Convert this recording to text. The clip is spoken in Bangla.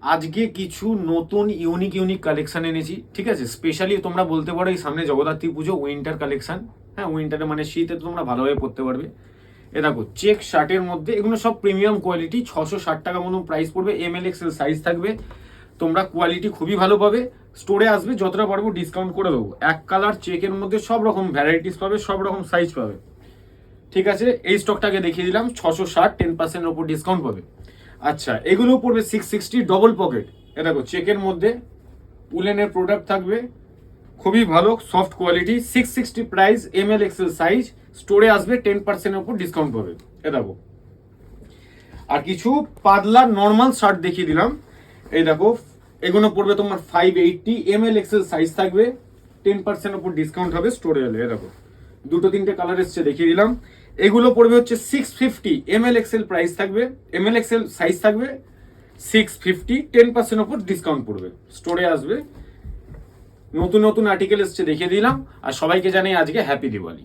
আজকে কিছু নতুন ইউনিক কালেকশন এনেছি, ঠিক আছে। স্পেশালি তোমরা বলতে পারো এই সামনে জগদ্ধাত্রী পুজো, উইন্টার কালেকশন। হ্যাঁ, উইন্টারে মানে শীতে তো তোমরা ভালোভাবে পড়তে পারবে। এ দেখো চেক শার্টের মধ্যে, এগুলো সব প্রিমিয়াম কোয়ালিটি, 660 টাকা মতো প্রাইস পড়বে। এমএল এক্সেল সাইজ থাকবে, তোমরা কোয়ালিটি খুবই ভালো পাবে। স্টোরে আসবে, যতটা পারবো ডিসকাউন্ট করে দেবো। এক কালার চেকের মধ্যে সব রকম ভ্যারাইটিস পাবে, সব রকম সাইজ পাবে, ঠিক আছে। এই স্টকটাকে দেখিয়ে দিলাম, 660, 10% ওপর ডিসকাউন্ট পাবে। আচ্ছা, এগুলো পড়বে 660, ডবল পকেট। এ দেখো চেকের মধ্যে উলেনের প্রোডাক্ট থাকবে, খুবই ভালো soft quality, 660 price, ML XL size. স্টোরে আসবে, 10% ওপর ডিসকাউন্ট পাবে। এ দেখো আর কিছু পাতলা নর্মাল শার্ট দেখিয়ে দিলাম। এই দেখো এগুলো পড়বে তোমার 580, এমএল এক্সেল সাইজ থাকবে, 10% ওপর ডিসকাউন্ট হবে স্টোরে এলে। এ দেখো দুটো তিনটে কালার এসছে, দেখিয়ে দিলাম। এগুলো পড়বে হচ্ছে 650, এমএল এক্সেল প্রাইস থাকবে, এমএল এক্সেল সাইজ থাকবে 650, 10% ওপর ডিসকাউন্ট পড়বে, স্টোরে আসবে। নতুন নতুন আর্টিকেল এসছে, দেখিয়ে দিলাম। আর সবাইকে জানাই আজকে হ্যাপি দিওয়ালি।